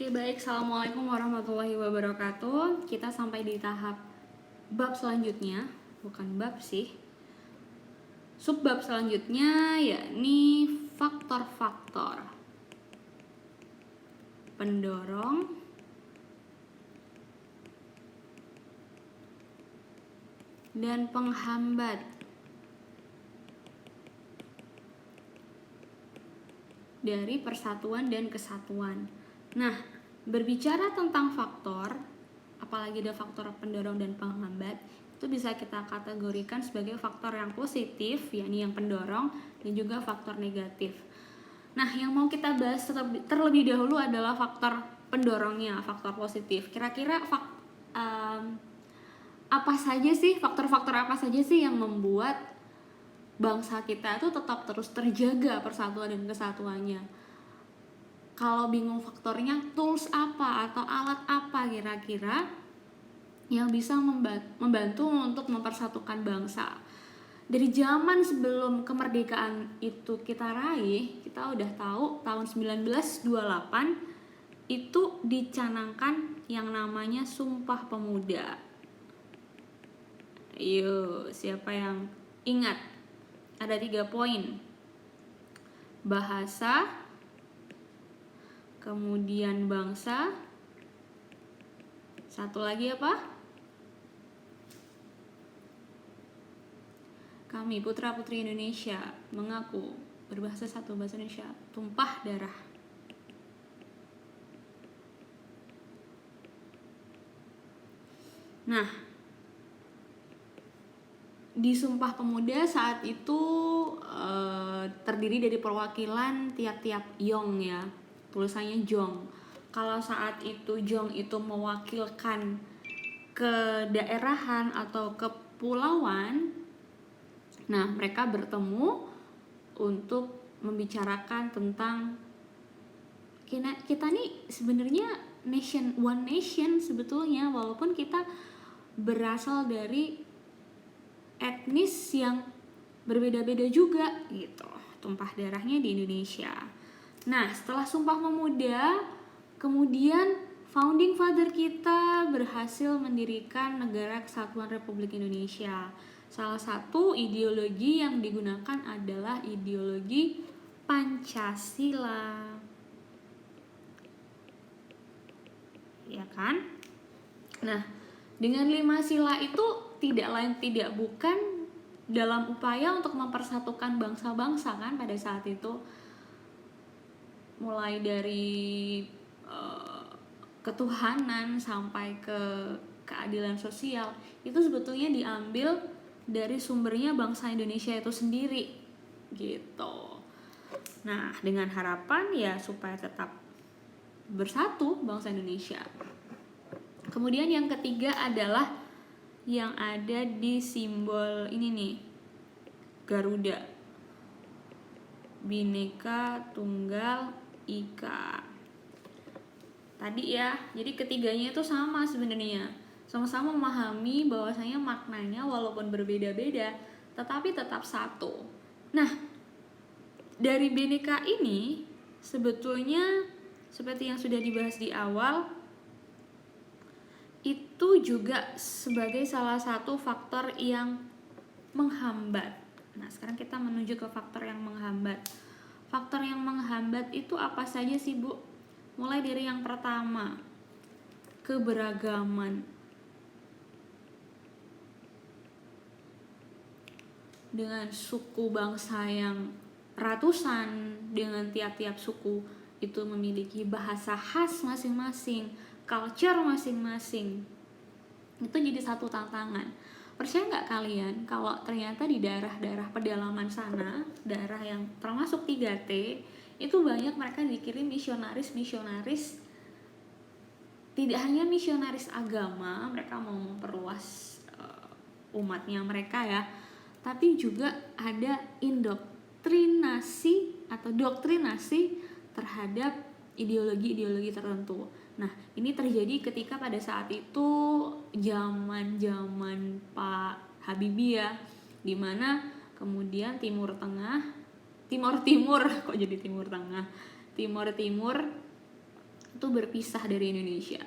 Oke, baik. Assalamualaikum warahmatullahi wabarakatuh. Kita sampai di tahap bab selanjutnya, bukan bab sih. Subbab selanjutnya yakni faktor-faktor pendorong dan penghambat dari persatuan dan kesatuan. Nah, berbicara tentang faktor, apalagi ada faktor pendorong dan penghambat, itu bisa kita kategorikan sebagai faktor yang positif, yakni yang pendorong, dan juga faktor negatif. Nah, yang mau kita bahas terlebih dahulu adalah faktor pendorongnya, faktor positif. Kira-kira apa saja sih, faktor-faktor apa saja sih yang membuat bangsa kita itu tetap terus terjaga persatuan dan kesatuannya? Kalau bingung faktornya, tools apa atau alat apa kira-kira yang bisa membantu untuk mempersatukan bangsa? Dari zaman sebelum kemerdekaan itu kita raih, kita udah tahu tahun 1928 itu dicanangkan yang namanya Sumpah Pemuda. Ayo, siapa yang ingat? Ada 3 poin. Bahasa, kemudian bangsa, satu lagi apa? Kami putra-putri Indonesia mengaku berbahasa satu bahasa Indonesia, tumpah darah. Nah, di Sumpah Pemuda saat itu terdiri dari perwakilan tiap-tiap yong ya, tulisannya jong. Kalau saat itu jong itu mewakilkan kedaerahan atau kepulauan, nah mereka bertemu untuk membicarakan tentang kita nih sebenarnya one nation sebetulnya, walaupun kita berasal dari etnis yang berbeda-beda juga gitu. Tumpah darahnya di Indonesia. Nah, setelah Sumpah Pemuda, kemudian founding father kita berhasil mendirikan Negara Kesatuan Republik Indonesia. Salah satu ideologi yang digunakan adalah ideologi Pancasila. Ya kan? Nah, dengan 5 sila itu tidak lain tidak bukan dalam upaya untuk mempersatukan bangsa-bangsa kan pada saat itu, mulai dari ketuhanan sampai ke keadilan sosial itu sebetulnya diambil dari sumbernya bangsa Indonesia itu sendiri gitu. Nah, dengan harapan ya supaya tetap bersatu bangsa Indonesia. Kemudian yang ketiga adalah yang ada di simbol ini nih, Garuda, Bhinneka Tunggal Ika. Tadi ya, jadi ketiganya itu sama sebenarnya, sama-sama memahami bahwasanya maknanya walaupun berbeda-beda tetapi tetap satu. Nah, dari Bhinneka ini sebetulnya seperti yang sudah dibahas di awal, itu juga sebagai salah satu faktor yang menghambat. Nah, sekarang kita menuju ke faktor yang menghambat. Faktor yang menghambat itu apa saja sih, Bu? Mulai dari yang pertama, keberagaman. Dengan suku bangsa yang ratusan, dengan tiap-tiap suku itu memiliki bahasa khas masing-masing, culture masing-masing. Itu jadi satu tantangan. Percaya nggak kalian kalau ternyata di daerah-daerah pedalaman sana, daerah yang termasuk 3T, itu banyak mereka dikirim misionaris-misionaris. Tidak hanya misionaris agama, mereka mau memperluas umatnya mereka ya, tapi juga ada indoktrinasi atau doktrinasi terhadap ideologi-ideologi tertentu. Nah, ini terjadi ketika pada saat itu zaman Pak Habibie ya, dimana kemudian Timur Timur kok jadi Timur Tengah, Timur itu berpisah dari Indonesia.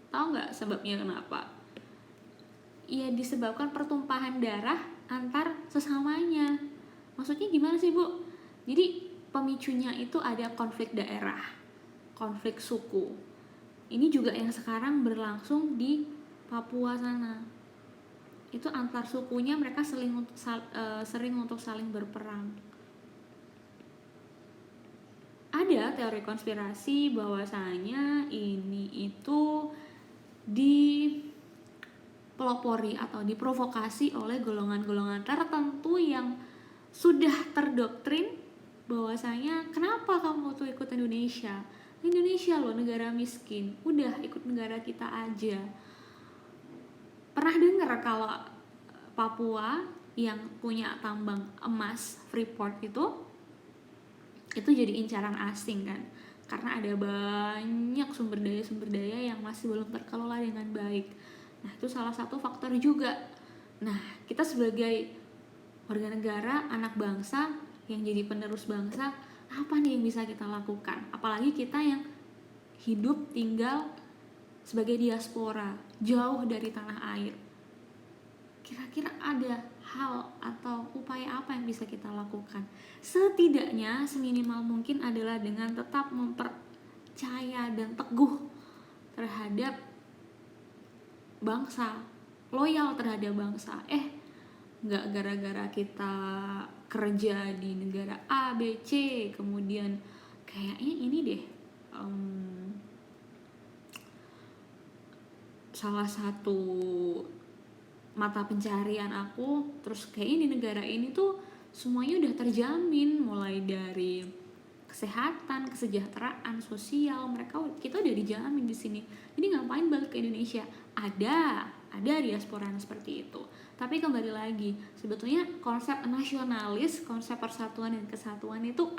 Tahu nggak sebabnya kenapa? Ya disebabkan pertumpahan darah antar sesamanya. Maksudnya gimana sih, Bu? Jadi pemicunya itu ada konflik daerah, konflik suku. Ini juga yang sekarang berlangsung di Papua sana. Itu antar sukunya mereka sering untuk saling berperang. Ada teori konspirasi bahwasanya ini itu dipelopori atau diprovokasi oleh golongan-golongan tertentu yang sudah terdoktrin bahwasanya kenapa kamu tuh ikut Indonesia loh negara miskin, udah ikut negara kita aja. Pernah dengar kalau Papua yang punya tambang emas Freeport itu jadi incaran asing kan, karena ada banyak sumber daya yang masih belum terkelola dengan baik. Nah itu salah satu faktor juga. Nah kita sebagai warga negara, anak bangsa yang jadi penerus bangsa, apa nih yang bisa kita lakukan? Apalagi kita yang hidup tinggal sebagai diaspora, jauh dari tanah air. Kira-kira ada hal atau upaya apa yang bisa kita lakukan? Setidaknya seminimal mungkin adalah dengan tetap mempercaya dan teguh terhadap bangsa, loyal terhadap bangsa. Nggak gara-gara kita kerja di negara A, B, C, kemudian kayaknya ini deh salah satu mata pencarian aku, terus kayak ini negara ini tuh semuanya udah terjamin, mulai dari kesehatan, kesejahteraan sosial, kita udah dijamin di sini. Jadi ngapain balik ke Indonesia? Ada diaspora yang seperti itu. Tapi kembali lagi, sebetulnya konsep nasionalis, konsep persatuan dan kesatuan itu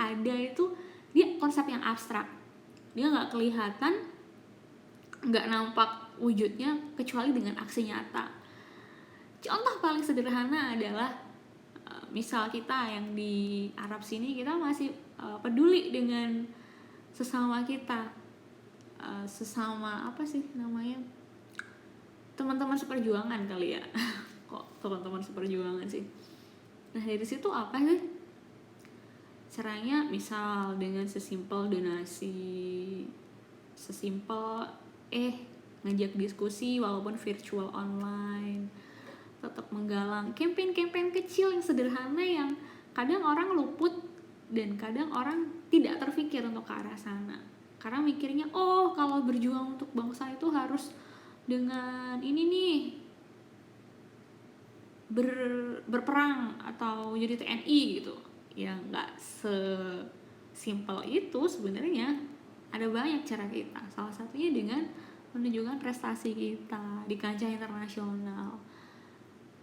dia konsep yang abstrak. Dia nggak kelihatan, nggak nampak wujudnya kecuali dengan aksi nyata. Contoh paling sederhana adalah misal kita yang di Arab sini, kita masih peduli dengan sesama kita, sesama apa sih namanya, teman-teman seperjuangan kali ya. Kok teman-teman seperjuangan sih? Nah dari situ apa sih caranya? Misal dengan sesimpel donasi, sesimpel ngajak diskusi walaupun virtual online, tetap menggalang campaign kecil yang sederhana yang kadang orang luput dan kadang orang tidak terpikir untuk ke arah sana, karena mikirnya kalau berjuang untuk bangsa itu harus dengan ini nih, berperang atau jadi TNI gitu. Ya nggak sesimpel itu sebenarnya. Ada banyak cara kita, salah satunya dengan menunjukkan prestasi kita di kancah internasional.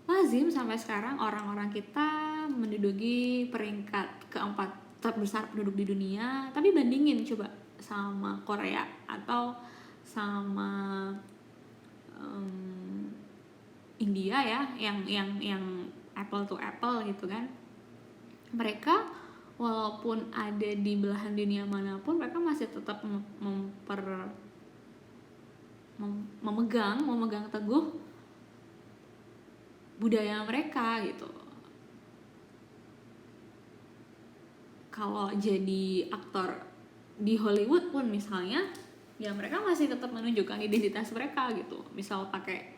Lazim sampai sekarang orang-orang kita menduduki peringkat keempat terbesar penduduk di dunia, tapi bandingin coba sama Korea atau sama India ya, yang apple to apple gitu kan. Mereka walaupun ada di belahan dunia manapun, mereka masih tetap memegang teguh budaya mereka gitu. Kalau jadi aktor di Hollywood pun misalnya, ya mereka masih tetap menunjukkan identitas mereka gitu. Misal pakai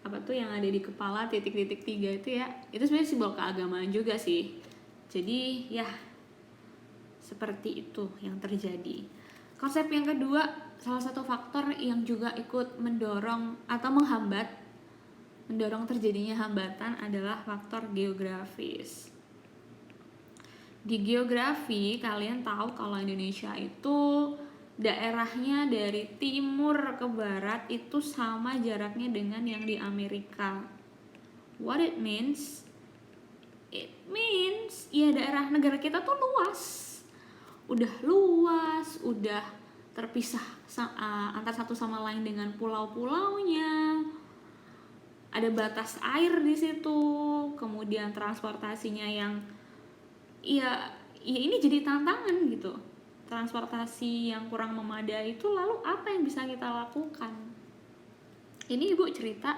apa tuh yang ada di kepala titik-titik 3 itu ya, itu sebenarnya simbol keagamaan juga sih. Jadi ya seperti itu yang terjadi. Konsep yang kedua, salah satu faktor yang juga ikut mendorong atau mendorong terjadinya hambatan adalah faktor geografis. Di geografi kalian tahu kalau Indonesia itu daerahnya dari timur ke barat itu sama jaraknya dengan yang di Amerika. What it means? It means ya daerah negara kita tuh luas, udah terpisah antara satu sama lain dengan pulau-pulaunya. Ada batas air di situ, kemudian transportasinya yang ya ini jadi tantangan gitu. transportasi yang kurang memadai itu, lalu apa yang bisa kita lakukan? Ini ibu cerita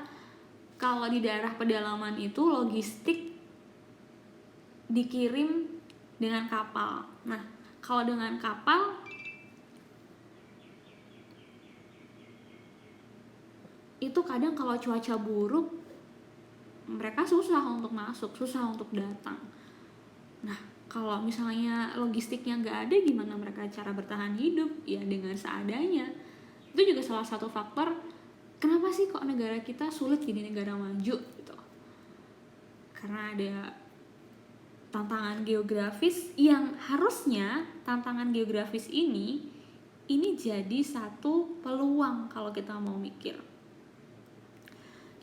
kalau di daerah pedalaman itu logistik dikirim dengan kapal. Nah, kalau dengan kapal itu kadang kalau cuaca buruk mereka susah untuk masuk, susah untuk datang. Nah, kalau misalnya logistiknya nggak ada, gimana mereka cara bertahan hidup? Ya dengan seadanya. Itu juga salah satu faktor kenapa sih kok negara kita sulit jadi negara maju gitu. Karena ada tantangan geografis yang harusnya tantangan geografis ini jadi satu peluang kalau kita mau mikir.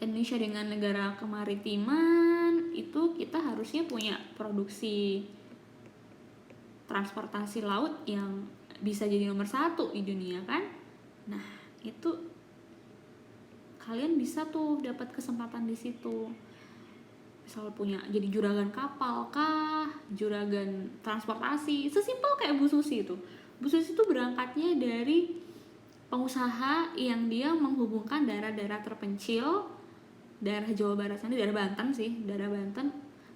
Indonesia dengan negara kemaritiman itu kita harusnya punya produksi transportasi laut yang bisa jadi nomor 1 di dunia kan. Nah itu kalian bisa tuh dapat kesempatan di situ, misal punya jadi juragan kapal kah, juragan transportasi, sesimpel kayak Bu Susi itu. Bu Susi itu berangkatnya dari pengusaha yang dia menghubungkan daerah-daerah terpencil, daerah Jawa Barat sana, daerah Banten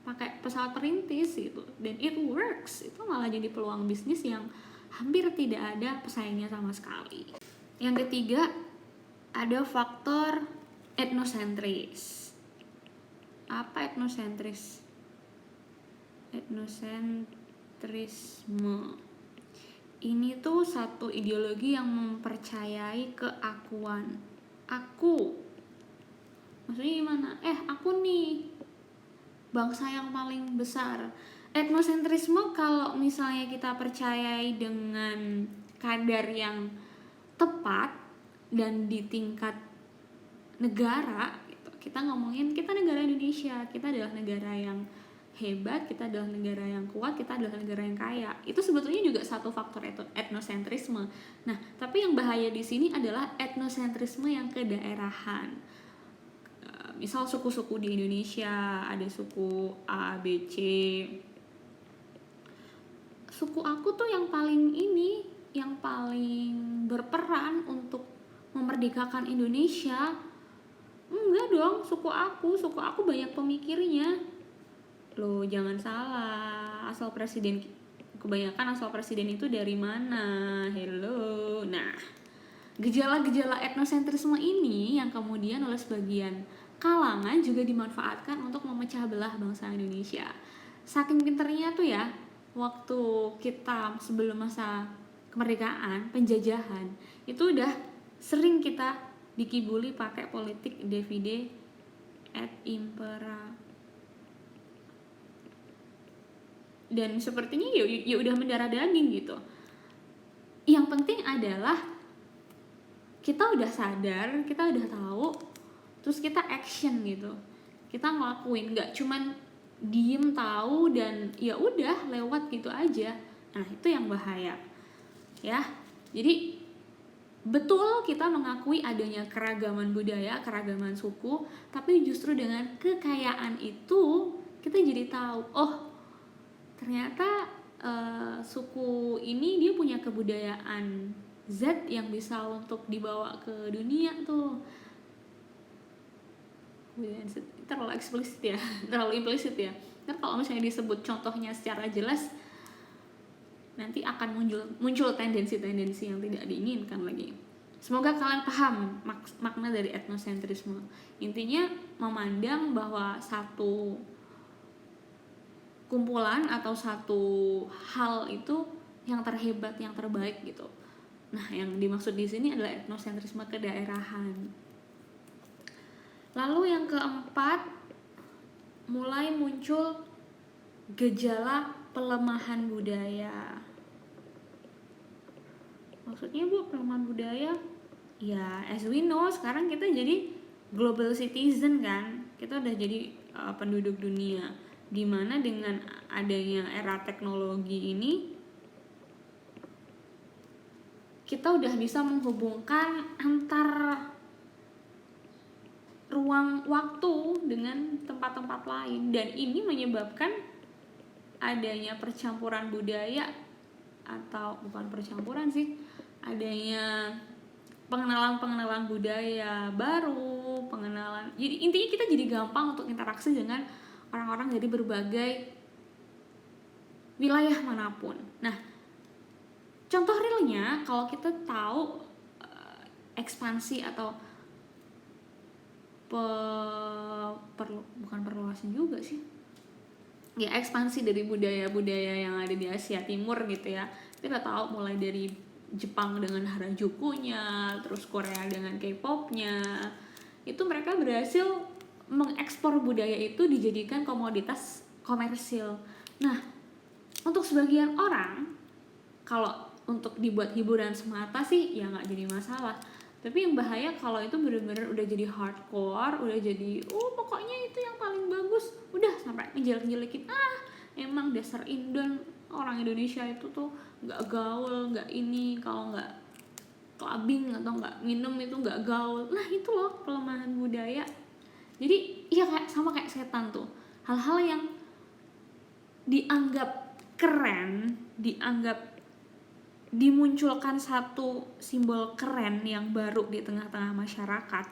pakai pesawat perintis gitu, dan it works. Itu malah jadi peluang bisnis yang hampir tidak ada pesaingnya sama sekali. Yang ketiga, ada faktor etnosentris. Apa etnosentris? Etnosentrisme ini tuh satu ideologi yang mempercayai keakuan. Aku, maksudnya gimana? Aku nih bangsa yang paling besar. Etnosentrisme kalau misalnya kita percayai dengan kadar yang tepat dan di tingkat negara gitu. Kita ngomongin kita negara Indonesia, kita adalah negara yang hebat, kita adalah negara yang kuat, kita adalah negara yang kaya. Itu sebetulnya juga satu faktor etnosentrisme. Nah, tapi yang bahaya di sini adalah etnosentrisme yang kedaerahan. Misal suku-suku di Indonesia, ada suku A, B, C. Suku aku tuh yang paling berperan untuk memerdekakan Indonesia. Enggak dong, suku aku banyak pemikirnya. Loh, jangan salah. Kebanyakan asal presiden itu dari mana? Hello. Nah, gejala-gejala etnosentrisme ini yang kemudian oleh sebagian kalangan juga dimanfaatkan untuk memecah belah bangsa Indonesia. Saking pinternya tuh ya, waktu kita sebelum masa kemerdekaan, penjajahan, itu udah sering kita dikibuli pakai politik divide et impera. Dan sepertinya ya udah mendarah daging gitu. Yang penting adalah kita udah sadar, kita udah tahu, terus kita action gitu. Kita ngelakuin, nggak cuman diem tahu dan ya udah lewat gitu aja. Nah, itu yang bahaya. Ya. Jadi betul kita mengakui adanya keragaman budaya, keragaman suku, tapi justru dengan kekayaan itu kita jadi tahu, oh ternyata suku ini dia punya kebudayaan Z yang bisa untuk dibawa ke dunia tuh. Terlalu eksplisit ya, terlalu implisit ya. Karena kalau misalnya disebut contohnya secara jelas, nanti akan muncul tendensi-tendensi yang tidak diinginkan lagi. Semoga kalian paham makna dari etnosentrisme. Intinya memandang bahwa satu kumpulan atau satu hal itu yang terhebat, yang terbaik gitu. Nah, yang dimaksud di sini adalah etnosentrisme kedaerahan. Lalu yang keempat, mulai muncul gejala pelemahan budaya. Maksudnya Bu, pelemahan budaya? Ya, as we know, sekarang kita jadi global citizen kan. Kita udah jadi penduduk dunia. Dimana dengan adanya era teknologi ini, kita udah bisa menghubungkan antar ruang waktu dengan tempat-tempat lain, dan ini menyebabkan adanya percampuran budaya atau bukan percampuran sih, adanya pengenalan budaya baru, jadi intinya kita jadi gampang untuk interaksi dengan orang-orang dari berbagai wilayah manapun. Nah, contoh realnya kalau kita tahu ekspansi atau bukan perluasan juga sih ya, ekspansi dari budaya-budaya yang ada di Asia Timur gitu ya. Kita tahu mulai dari Jepang dengan Harajukunya, terus Korea dengan K-popnya, itu mereka berhasil mengekspor budaya itu dijadikan komoditas komersil. Nah, untuk sebagian orang, kalau untuk dibuat hiburan semata sih ya nggak jadi masalah. Tapi yang bahaya kalau itu benar-benar udah jadi hardcore, udah jadi pokoknya itu yang paling bagus, udah sampai ngejelek-jelekin emang dasar Indon, orang Indonesia itu tuh nggak gaul, nggak ini, kalau nggak clubbing atau nggak minum itu nggak gaul. Nah itu loh pelemahan budaya. Jadi ya sama kayak setan tuh, hal-hal yang dianggap keren, dimunculkan satu simbol keren yang baru di tengah-tengah masyarakat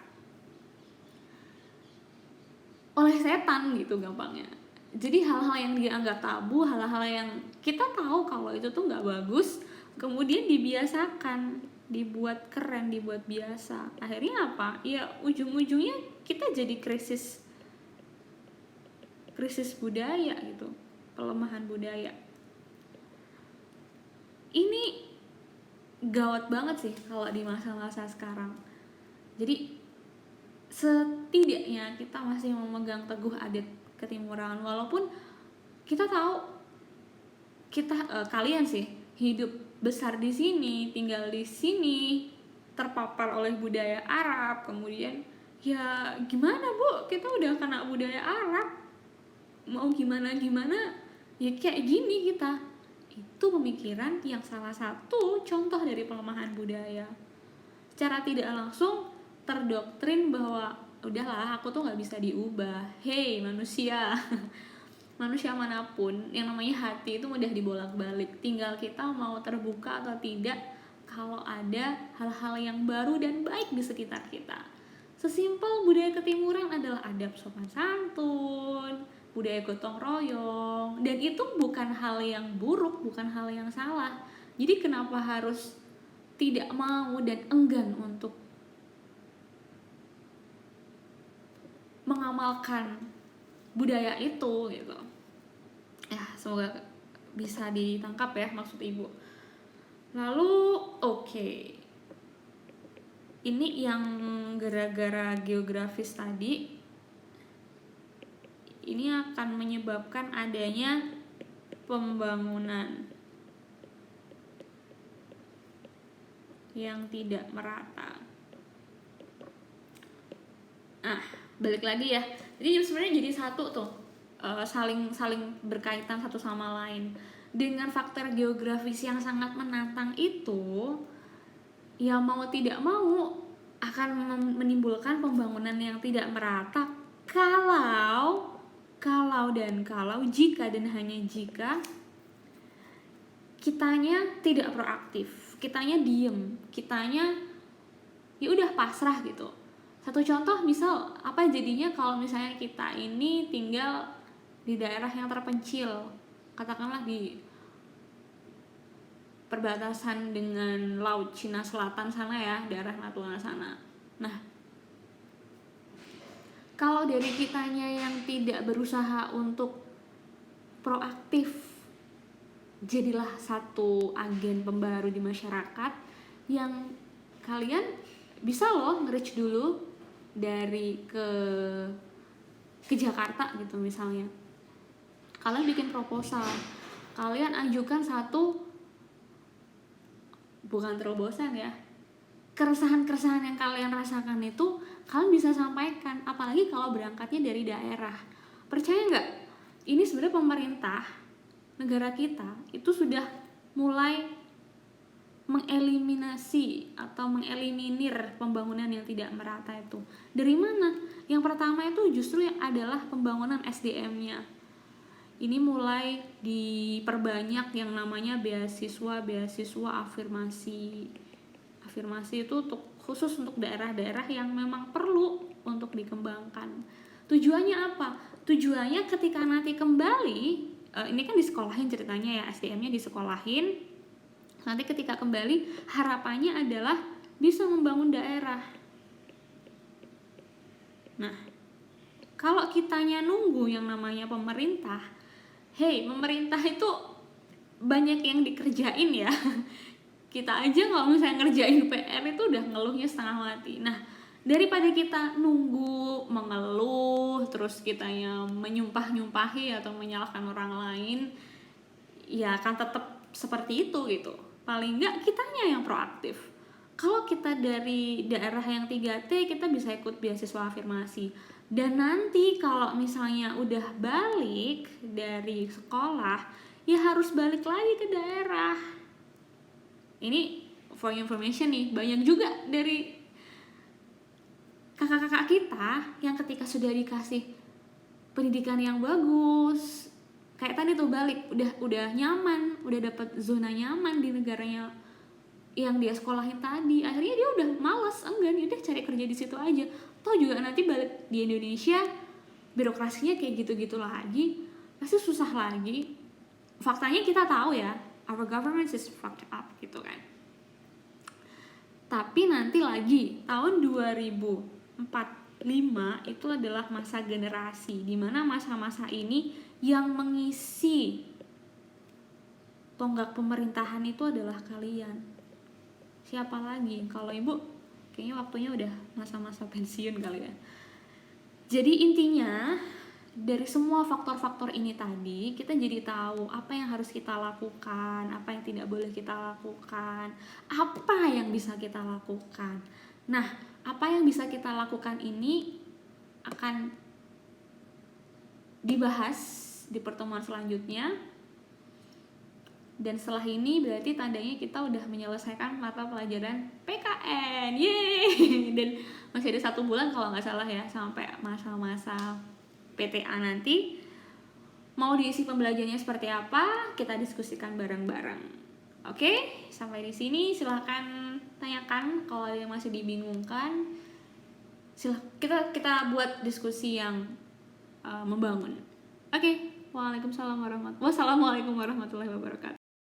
oleh setan gitu gampangnya. Jadi hal-hal yang dianggap tabu, hal-hal yang kita tahu kalau itu tuh nggak bagus, kemudian dibiasakan, dibuat keren, dibuat biasa. Akhirnya apa? Ya ujung-ujungnya kita jadi krisis budaya gitu, pelemahan budaya. Ini gawat banget sih kalau di masa-masa sekarang. Jadi setidaknya kita masih memegang teguh adat ketimuran, walaupun kita tahu kalian sih hidup besar di sini, tinggal di sini, terpapar oleh budaya Arab, kemudian ya gimana Bu, kita udah kena budaya Arab, mau gimana ya kayak gini kita. Itu pemikiran yang salah satu contoh dari pelemahan budaya. Secara tidak langsung terdoktrin bahwa udahlah aku tuh nggak bisa diubah. Hey manusia, manusia manapun yang namanya hati itu mudah dibolak-balik. Tinggal kita mau terbuka atau tidak kalau ada hal-hal yang baru dan baik di sekitar kita. Sesimpel budaya ketimuran adalah adab sopan santun, budaya gotong royong, dan itu bukan hal yang buruk, bukan hal yang salah. Jadi kenapa harus tidak mau dan enggan untuk mengamalkan budaya itu gitu. Ya semoga bisa ditangkap ya maksud ibu. Lalu ini yang gara-gara geografis tadi, ini akan menyebabkan adanya pembangunan yang tidak merata. Balik lagi ya. Jadi sebenarnya jadi satu tuh, saling berkaitan satu sama lain. Dengan faktor geografis yang sangat menantang itu, ya mau tidak mau akan menimbulkan pembangunan yang tidak merata kalau jika dan hanya jika kitanya tidak proaktif, kitanya diem, kitanya ya udah pasrah gitu. Satu contoh misal apa jadinya kalau misalnya kita ini tinggal di daerah yang terpencil, katakanlah di perbatasan dengan Laut Cina Selatan sana ya, daerah Natuna sana. Nah, kalau dari kitanya yang tidak berusaha untuk proaktif, jadilah satu agen pembaru di masyarakat yang kalian bisa loh nge-reach dulu dari ke Jakarta gitu misalnya. Kalian bikin proposal, kalian ajukan satu, bukan terobosan ya, keresahan-keresahan yang kalian rasakan itu kalian bisa sampaikan, apalagi kalau berangkatnya dari daerah. Percaya nggak? Ini sebenarnya pemerintah negara kita itu sudah mulai mengeliminasi atau mengeliminir pembangunan yang tidak merata itu. Dari mana? Yang pertama itu justru yang adalah pembangunan SDM-nya. ini mulai diperbanyak yang namanya beasiswa afirmasi. Afirmasi itu khusus untuk daerah-daerah yang memang perlu untuk dikembangkan. Tujuannya apa? Tujuannya ketika nanti kembali, ini kan disekolahin ceritanya ya, SDM-nya disekolahin. Nanti ketika kembali harapannya adalah bisa membangun daerah. Nah, kalau kitanya nunggu yang namanya pemerintah, pemerintah itu banyak yang dikerjain ya. Kita aja kalau misalnya ngerjain PR itu udah ngeluhnya setengah mati. Nah, daripada kita nunggu mengeluh terus kitanya menyumpah-nyumpahi atau menyalahkan orang lain, ya akan tetap seperti itu gitu. Paling enggak kitanya yang proaktif. Kalau kita dari daerah yang 3T, kita bisa ikut beasiswa afirmasi. Dan nanti kalau misalnya udah balik dari sekolah, ya harus balik lagi ke daerah. Ini for information nih, banyak juga dari kakak-kakak kita yang ketika sudah dikasih pendidikan yang bagus, kayak tadi tuh balik, udah nyaman, udah dapet zona nyaman di negaranya yang dia sekolahin tadi, akhirnya dia udah malas, enggan, udah cari kerja di situ aja. Toh juga nanti balik di Indonesia, birokrasinya kayak gitu-gitu lagi, pasti susah lagi. Faktanya kita tahu ya, our government is fucked up gitu kan. Tapi nanti lagi tahun 2045 itu adalah masa generasi, dimana masa-masa ini yang mengisi tonggak pemerintahan itu adalah kalian. Siapa lagi? Kalau ibu kayaknya waktunya udah masa-masa pensiun kali ya. Jadi intinya dari semua faktor-faktor ini tadi, kita jadi tahu apa yang harus kita lakukan, apa yang tidak boleh kita lakukan, apa yang bisa kita lakukan. Nah, apa yang bisa kita lakukan ini akan dibahas di pertemuan selanjutnya. Dan setelah ini berarti tandanya kita udah menyelesaikan mata pelajaran PKN. Yeay! Dan masih ada 1 bulan kalau nggak salah ya, sampai masa-masa PTA nanti. Mau diisi pembelajarannya seperti apa, kita diskusikan bareng-bareng. Oke, sampai di sini silahkan tanyakan kalau ada yang masih dibingungkan. Kita buat diskusi yang membangun. Oke, wassalamualaikum warahmatullahi wabarakatuh.